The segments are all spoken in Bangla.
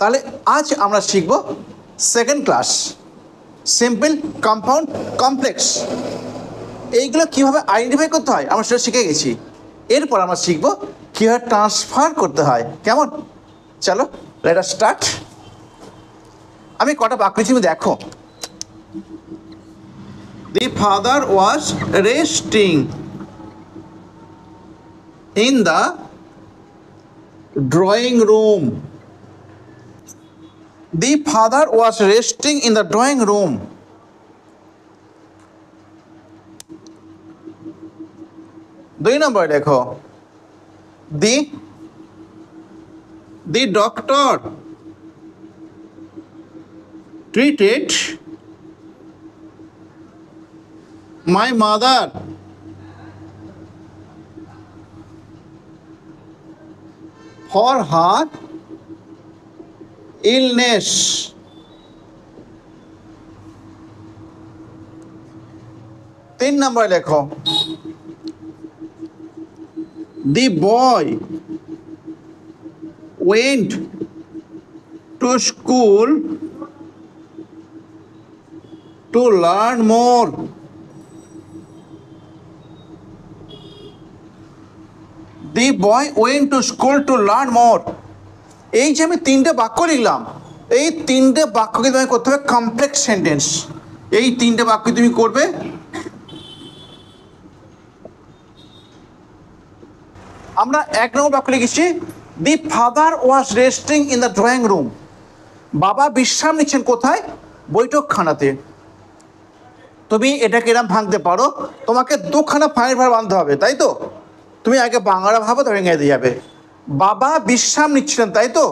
তাহলে আজ আমরা শিখব second class simple, compound, complex. এইগুলো কীভাবে আইডেন্টিফাই করতে হয় আমরা সেটা শিখে গেছি। এরপর আমরা শিখব কীভাবে ট্রান্সফার করতে হয়। কেমন? চলো লেট আস স্টার্ট। আমি কটা বাক্য তুমি দেখো। The father was resting in the drawing room. The father was resting in the drawing room. দুই নম্বর দেখো, the doctor treated my mother for her illness. তিন নম্বর লেখো, the boy went to school to learn more. The boy went to school to learn more. এই যে আমি তিনটে বাক্য লিখলাম, এই তিনটে বাক্যকে তুমি করতে হবে কমপ্লেক্স সেন্টেন্স। এই তিনটে বাক্য তুমি করবে। আমরা এক নম্বর বাক্য লিখেছি, the father was resting in the drawing room. বাবা বিশ্রাম নিচ্ছেন কোথায়? বৈঠকখানাতে। তুমি এটাকে এরকম ভাঙতে পারো, তোমাকে দুখানা ফাইনের ভার বাঁধতে হবে, তাই তো? তুমি আগে বাংলা ভাবো, তবে ইংরেজি যাবে। বাবা বিশ্রাম নিচ্ছিলেন, তাই তো?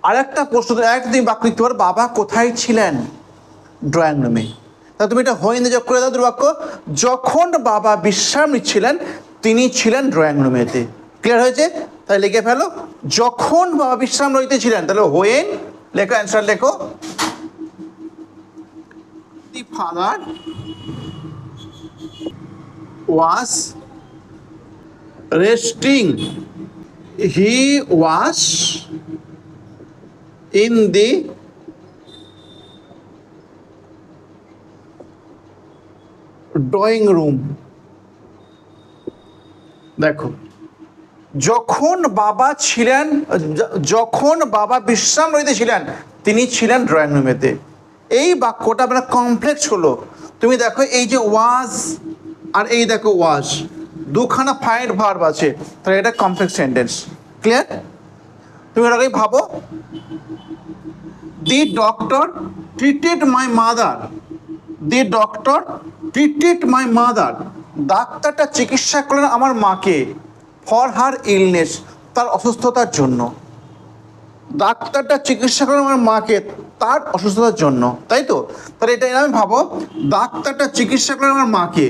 আর একটা প্রশ্ন, একদিন বাক্য লিখতে পারো, বাবা কোথায় ছিলেন? ড্রয়িং রুমে। তা তুমি এটা হইন্দে যোগ করে দাও দুর্বাক্য, যখন বাবা বিশ্রাম নিচ্ছিলেন তিনি ছিলেন ড্রয়িং রুমেতে। ক্লিয়ার হয়েছে? তাহলে লিখে ফেলো, যখন বাবা বিশ্রাম লইতেছিলেন। তাহলে হোয়েন লেখো, অ্যান্সার লেখো, the father was resting. He was in the drawing room. দেখো, যখন বাবা ছিলেন, যখন বাবা বিশ্রাম লইতেছিলেন তিনি ছিলেন ড্রয়িং রুমেতে। এই বাক্যটা আপনার কমপ্লেক্স হলো। তুমি দেখো, এই যে ওয়াজ আর এই দেখো ওয়াজ, দুখানা ফাইন্ড ভার্ব আছে, তাহলে এটা কমপ্লেক্স সেন্টেন্স। ক্লিয়ার? তুমি এটাকেই ভাবো, the doctor treated my mother. The doctor treated my mother. ডাক্তারটা চিকিৎসা করলেন আমার মাকে, ফর হার ইলনেস, তার অসুস্থতার জন্য। ডাক্তারটা চিকিৎসা করলেন আমার মাকে তার অসুস্থতার জন্য, তাই তো? তাহলে এটা আমি ভাবো, ডাক্তারটা চিকিৎসা করলেন আমার মাকে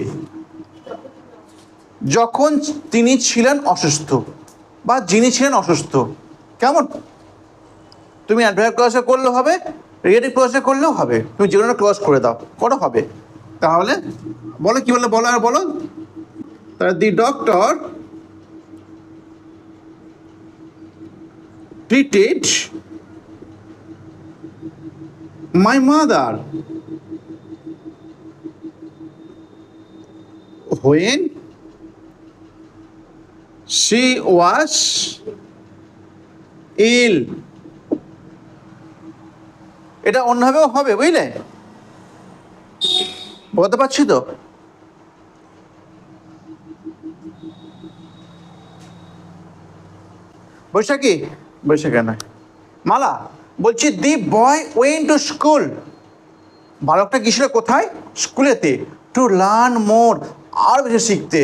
যখন তিনি ছিলেন অসুস্থ, বা যিনি ছিলেন অসুস্থ। কেমন? তুমি অ্যাডভার্ব ক্লজে করলেও হবে, রিলেটিভ ক্লজে করলেও হবে, তুমি যে কোনো ক্লজ করে দাও, কটা হবে। তাহলে বলো, কি বলে বলো, আর বলো। তাহলে the doctor treated my mother when she was ill. এটা অন্যভাবেও হবে, বুঝলে? বলতে পারছি তো? বৈশাখী, বৈশাখী নয়, মালা বলছি, দি বয় ওয়েন্ট টু স্কুল। বালকটা গিয়েছিল কোথায়? স্কুলেতে। টু লার্ন মোর, আর বেশি শিখতে।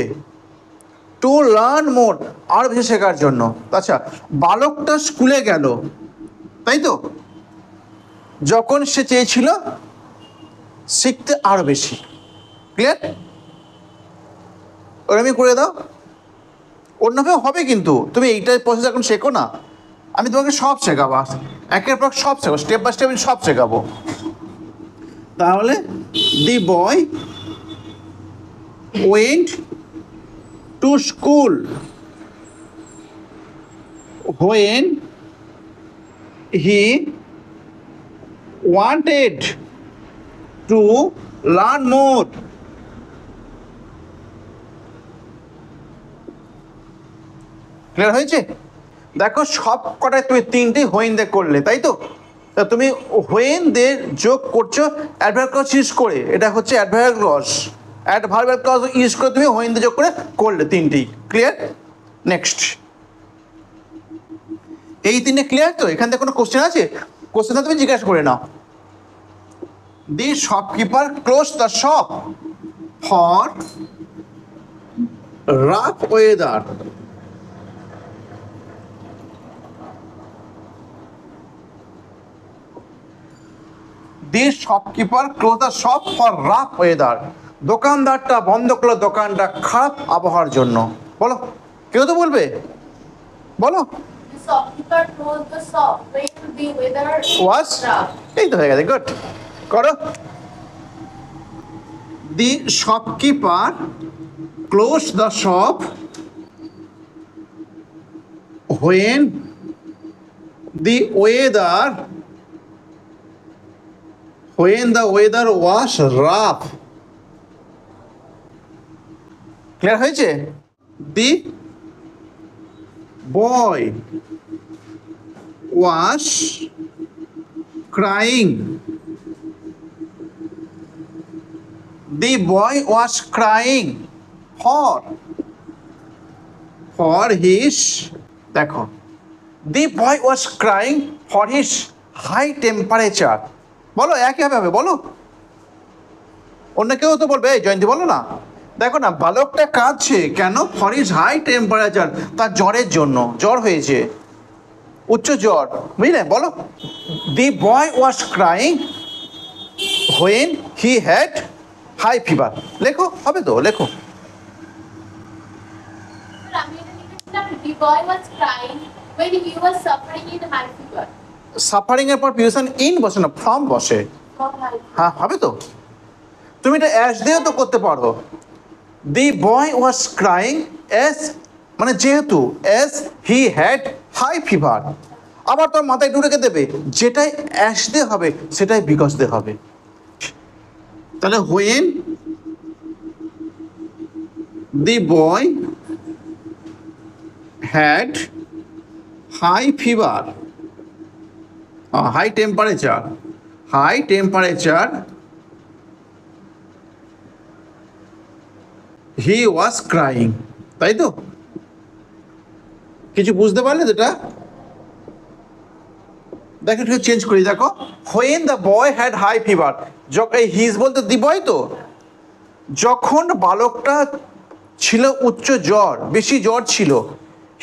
টু লার্ন মোর, আরও বেশি শেখার জন্য। আচ্ছা, বালকটা স্কুলে গেল, তাই তো? যখন সে চেয়েছিল শিখতে আরও বেশি। ক্লিয়ার? ওরকমই করে দাও। অন্যভাবে হবে, কিন্তু তুমি এইটাই প্রসেস এখন শেখো না। আমি তোমাকে সব শেখাবো, একের পর সব শেখাবো, স্টেপ বাই স্টেপ আমি সব শেখাবো। তাহলে the boy went to school when he wanted to learn more. Clear হয়েছে? দেখো সব কটায় তুমি তিনটেই হোয়েন দে করলে, তাই তো? তা তুমি হোয়েন দে যোগ করছো অ্যাডভার্ব ক্লজ ইউজ করে, এটা হচ্ছে adverb clause. Adverb clause use করে তুমি হোয়েন দে যোগ করে করলে তিনটেই। ক্লিয়ার? নেক্সট, এই তিনটে ক্লিয়ার তো? এখান থেকে কোনো কোশ্চেন আছে? কোশ্চেনটা তুমি জিজ্ঞাসা করে নাও। The shopkeeper close the shop for rough weather. The shopkeeper close the shop for rough weather. দোকানদারটা বন্ধ করলো দোকানটা খারাপ আবহাওয়ার জন্য। বলো, কেউ তো বলবে, বলো। Shopkeeper closed the shop when the weather was, এই তো হয়ে গেছে, গুড। করো। The shopkeeper close the shop when the weather was rough. Clear হয়েছে? The boy was crying. The boy was crying for his, দেখো, the boy was crying for his high temperature. বলো, একই হবে, বলো। অন্য কেউ তো বলবে, এই জয়ন্তী বলো না। দেখো না, বালকটা কাঁদছে কেন? ফর হিজ হাই টেম্পারেচার, তার জ্বরের জন্য, জ্বর হয়েছে, উচ্চ জ্বর, বুঝলে? বলো, the boy was crying when he had high fever. লেখো, হবে তো, লেখো। The boy was crying when he was suffering in high fever. Suffering এর পর প্রিপোজিশন ইন বসে না, ফ্রম বসে। হ্যাঁ, হবে তো। তুমি এটা অ্যাজ দিয়েও তো করতে পারো। দি বয় ওয়াজ ক্রাইং এস, মানে যেহেতু as he had high fever. আবার তোর মাথায় একটু রেখে দেবে, যেটাই অ্যাশ দিয়ে হবে সেটাই বিকজ দিয়ে হবে। তাহলে when the boy had high fever, high temperature, he was crying, তাই তো? কিছু বুঝতে পারলে যেটা? দেখো একটু চেঞ্জ করি, দেখো, when the boy had high fever, এই হিজ বলতে দি বয় তো, যখন বালকটা ছিল উচ্চ জ্বর, বেশি জ্বর ছিল,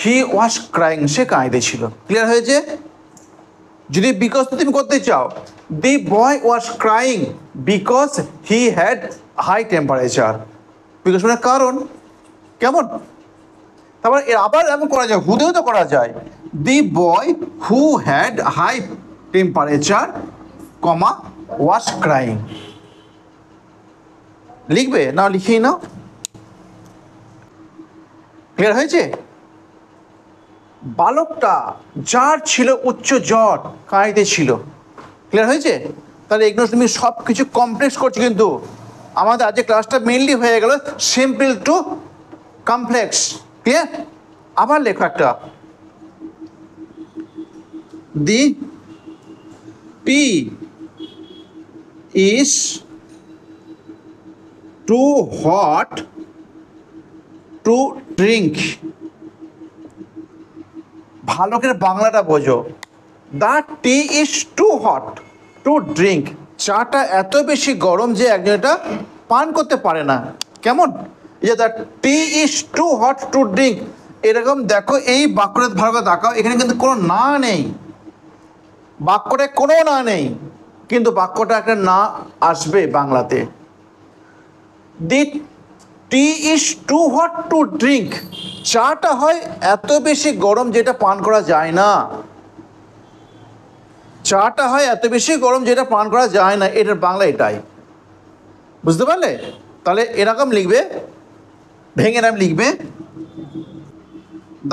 হি ওয়াজ ক্রাইং, সে কাঁদতেছিল। ক্লিয়ার হয়েছে? যদি বিকজ তুমি করতে চাও, the boy was crying because he had high temperature, because মানে কারণ। কেমন? তারপর আবার এমন করা যায়, হুদেও তো করা যায়, the boy who had high temperature comma was crying. লিখবে না? লিখেই নাও। ক্লিয়ার হয়েছে? বালকটা যার ছিল উচ্চ জ্বর, কাঁদিতেছিল। ক্লিয়ার হয়েছে? তাহলে এগুলো তুমি সব কিছু কমপ্লেক্স করছো, কিন্তু আমাদের আজকে ক্লাসটা মেনলি হয়ে গেল সিম্পল টু কমপ্লেক্স। ক্লিয়ার? আবার লেখো একটা, the pea is too hot to drink. ভালকের বাংলাটা বোঝো। The tea is too hot to drink, চাটা এত বেশি গরম যে একজন এটা পান করতে পারে না। কেমন? যে the tea is too hot to drink, এরকম দেখো, এই বাক্যটা ভালো করে দেখাও, এখানে কিন্তু কোনো না নেই, বাক্যটায় কোনো না নেই, কিন্তু বাক্যটা একটা না আসবে বাংলাতে। The tea is too hot to drink, চাটা হয় এত বেশি গরম যেটা পান করা যায় না, চাটা হয় এত বেশি গরম যেটা পান করা যায় না, এটার বাংলা এটাই। বুঝতে পারলে? তাহলে এরকম লিখবে, ভেঙে নাম লিখবে,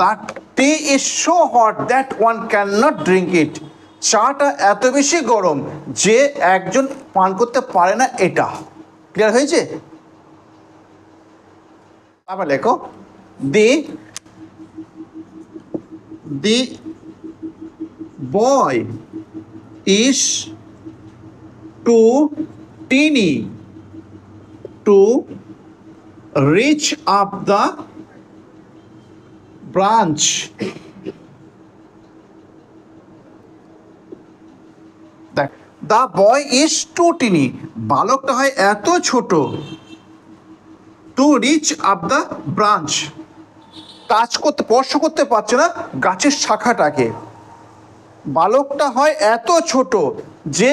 the tea is so hot that one can not drink it. চাটা এত বেশি গরম যে একজন পান করতে পারে না, এটা ক্লিয়ার হয়েছে? আবার লেখো, the the boy is too tiny to reach up the branch. দেখ, the boy is too tiny, বালকটা হয় এত ছোট, to reach up the branch, touch করতে স্পর্শ করতে পারছে না গাছের শাখাটাকে। বালকটা হয় এত ছোট যে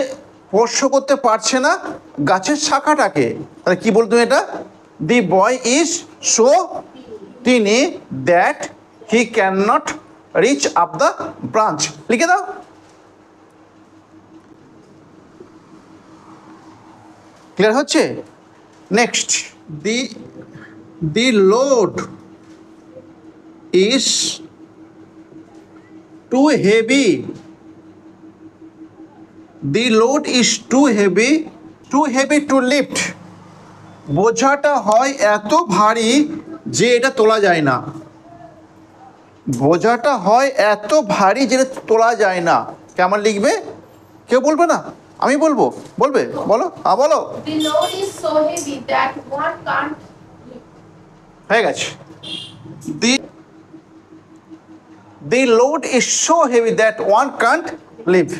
স্পর্শ করতে পারছে না গাছের শাখাটাকে। তাহলে কি বলতো এটা? The boy is so tiny that he can not reach up the branch. লিখে দাও। ক্লিয়ার হচ্ছে? Next, the load is too heavy. The load is too heavy to lift. বোঝাটা হয় এত ভারী যে এটা তোলা যায় না। বোঝাটা হয় এত ভারী যে তোলা যায় না। কেমন লিখবে? কেউ বলবে না? আমি বলবো। বলবে? বলো, বলো। The load is so heavy that one can't lift. হয়ে গেছে। The load is so heavy that one can't live.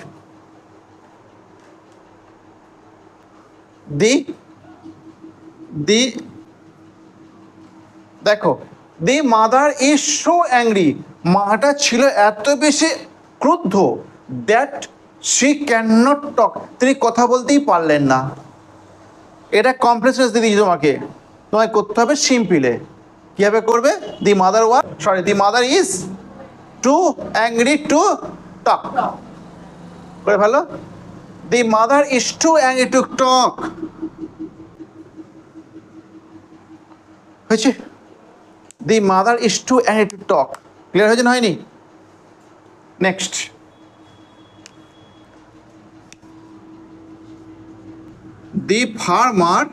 দেখো, the mother is so angry, মাটা ছিল এত বেশি ক্রুদ্ধ, that she cannot talk, তিনি কথা বলতেই পারলেন না। এটা কমপ্লেক্স দিয়ে দিয়েছি তোমাকে করতে হবে সিম্পলে। কিভাবে করবে? the mother is too angry to talk। করে ভালো, the mother is too angry to talk। হয়েছে? the mother is too angry to talk। Clear হয়েছে না হয়নি? নেক্সট, the farmer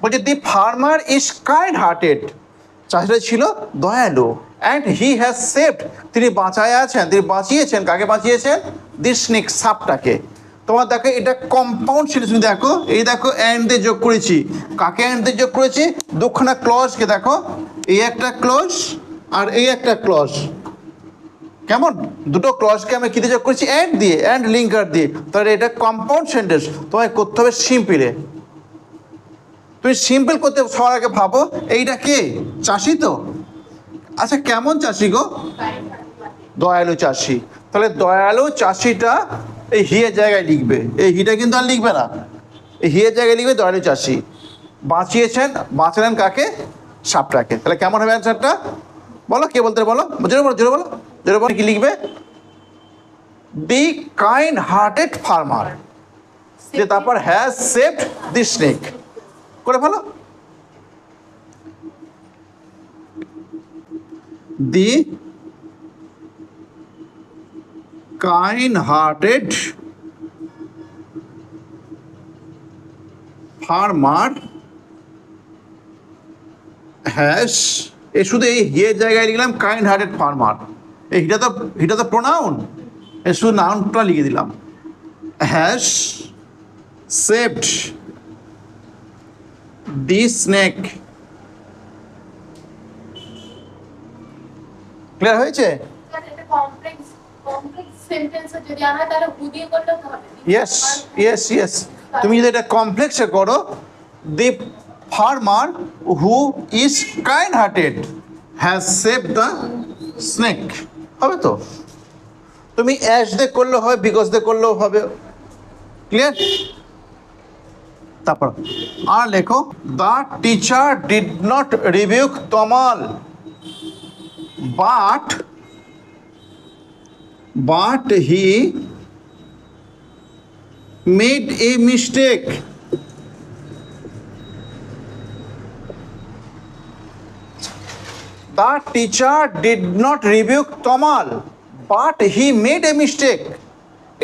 বলছে the farmer is kind hearted, চাষিটা ছিল দয়ালু, and he has saved, তিনি বাঁচিয়েছেন। কাকে বাঁচিয়েছেন? the snake, সাপটাকে। তোমার দেখো এটা কম্পাউন্ড সেন্টেন্স, তুমি দেখো, এই দেখো অ্যান্ড দিয়ে যোগ করেছি। কাকে অ্যান্ড দিয়ে যোগ করেছি? দুখানা ক্লজকে দেখো, এই একটা ক্লজ আর এই একটা ক্লজ। কেমন? দুটো ক্লজকে আমি কী দিয়ে যোগ করেছি? অ্যান্ড দিয়ে, অ্যান্ড লিঙ্কার দিয়ে। তাহলে এটা কম্পাউন্ড সেন্টেন্স, তোমায় করতে হবে সিম্পলে। তুমি সিম্পল করতে সবার আগে ভাবো এইটা কে? চাষি তো। আচ্ছা, কেমন চাষি গো? দয়ালু চাষি। তাহলে দয়ালু চাষিটা এই হিয়ের জায়গায় লিখবে, এই হিটা কিন্তু আর লিখবে না, এই হিয়ের জায়গায় লিখবে দয়ালু চাষি। বাঁচালেন কাকে? সাপটাকে। তাহলে কেমন হবে অ্যান্সারটা? বলো, কে বলতে? বলো, জোরে বলো কি লিখবে? দি কাইন্ড হার্টেড ফার্মার, যে তারপর হ্যাজ সেভড দি স্নেক। করে ফেলো। দি kind-hearted farmer has, শুধু এই হিয়ের জায়গায় লিখলাম kind-hearted farmer, এটা তো প্রোনাউন, শুধু নাউনটা লিখে দিলাম। has saved the snake। Clear হয়েছে? ইয়েস। তুমি যদি এটা কমপ্লেক্সে করো, the farmer who is kind hearted has saved the snake, হবে তো? তুমি অ্যাশ দিয়ে করলেও হবে, বিকজ দিয়ে করলেও হবে। ক্লিয়ার? তারপর আর লেখো, the teacher did not rebuke Tamal but he made a mistake। The teacher did not rebuke Tamal, but he made a mistake.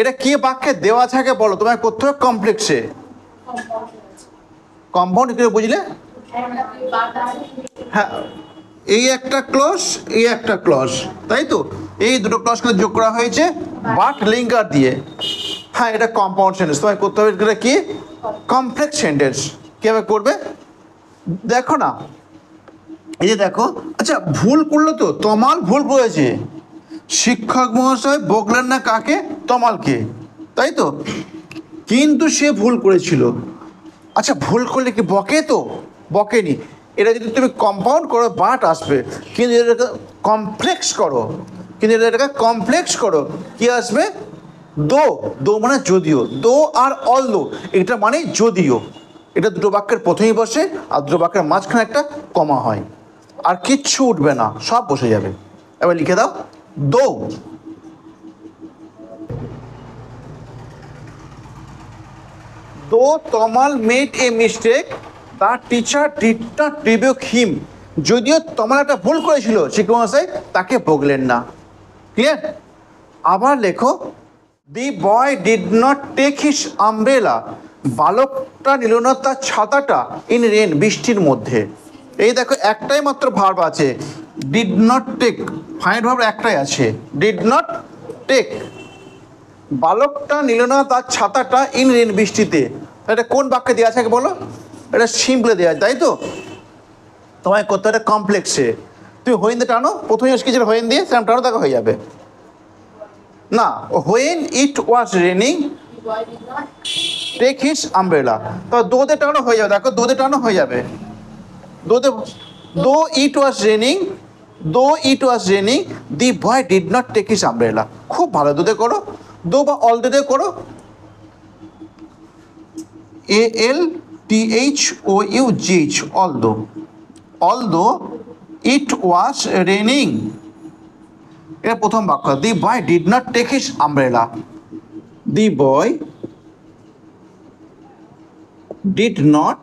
এটা কি বাক্যে দেওয়া থাকে বলো, তোমায় করতে হবে কমপ্লেক্সে। কম্পাউন্ড করে বুঝলে? হ্যাঁ, এই একটা ক্লজ, এই একটা ক্লজ, তাই তো? এই দুটো ক্লজকে যোগ করা হয়েছে বাট লিঙ্কার দিয়ে। হ্যাঁ, এটা কম্পাউন্ড সেন্টেন্স। তোমায় করতে হবে এটা কি? Complex sentence. কীভাবে করবে দেখো না, এই যে দেখো। আচ্ছা, ভুল করলো তো, তমাল ভুল করেছে। শিক্ষক মহাশয় বকলেন না কাকে? তমালকে, তাই তো? কিন্তু সে ভুল করেছিল। আচ্ছা, ভুল করলে কি বকে? তো বকেনি। এটা যদি তুমি কম্পাউন্ড করো বাট আসবে, কিন্তু এটাকে কমপ্লেক্স করো, এটাকে কমপ্লেক্স করো, কি আসবে? দো। দো মানে যদিও। দো আর অল দো, এটা মানে যদিও। এটা দুটো বাক্যের প্রথমেই বসে, আর দুটো বাক্যের মাঝখানে একটা কমা হয়, আর কিচ্ছু উঠবে না, সব বসে যাবে। এবার লিখে দাও, though Tamal made a mistake, the teacher did not rebuke him. যদিও তমাল একটা ভুল করেছিল, শিক্ষক মহাশয় তাকে বকলেন না। ক্লিয়ার? আবার লেখো, the boy did not take his umbrella. বালকটা নিল না তার ছাতাটা ইন রেন, বৃষ্টির মধ্যে। এই দেখো, একটাই মাত্র ভার্ব আছে, did not take. Final verb একটাই আছে, ডিড নট টেক। বালকটা নিল না তার ছাতাটা ইন রেন, বৃষ্টিতে। এটা কোন বাক্যে দেওয়া থাকে বলো? এটা সিম্পলে দেওয়া, তাই তো? তোমায় করতে হবে কমপ্লেক্সে। তুমি হোয়েন টানো, প্রথমে কিছু হোয়েন দিয়ে সেরকম টানো, দেখো হয়ে যাবে। না, when it was raining take his umbrella. তো দোতে টানো হয়ে যাবে, দেখো দোতে টানো হয়ে যাবে। দোতে, though it was raining, the boy did not take his umbrella. খুব ভালো, দোতে করো, দো বা অল দোতে করো। ALTHOUGH, although it was raining. এটা প্রথম বাক্য। The boy did not take his umbrella. The boy did not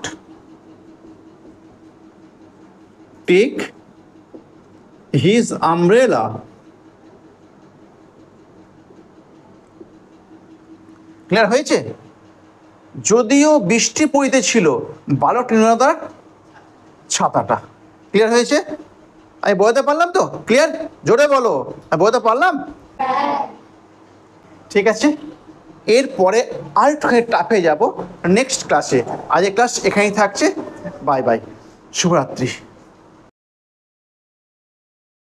take his umbrella. Clear হয়েছে? যদিও বৃষ্টি পড়িতেছিল, বালক নিল না তার ছাতাটা। ক্লিয়ার হয়েছে? আমি বোঝাতে পারলাম তো? ক্লিয়ার? জোরে বলো, আমি বোঝাতে পারলাম? ঠিক আছে, এরপরে আরেকটুখানি টাফে যাব নেক্সট ক্লাসে। আজ এই ক্লাস এখানেই থাকছে। বাই বাই, শুভরাত্রি।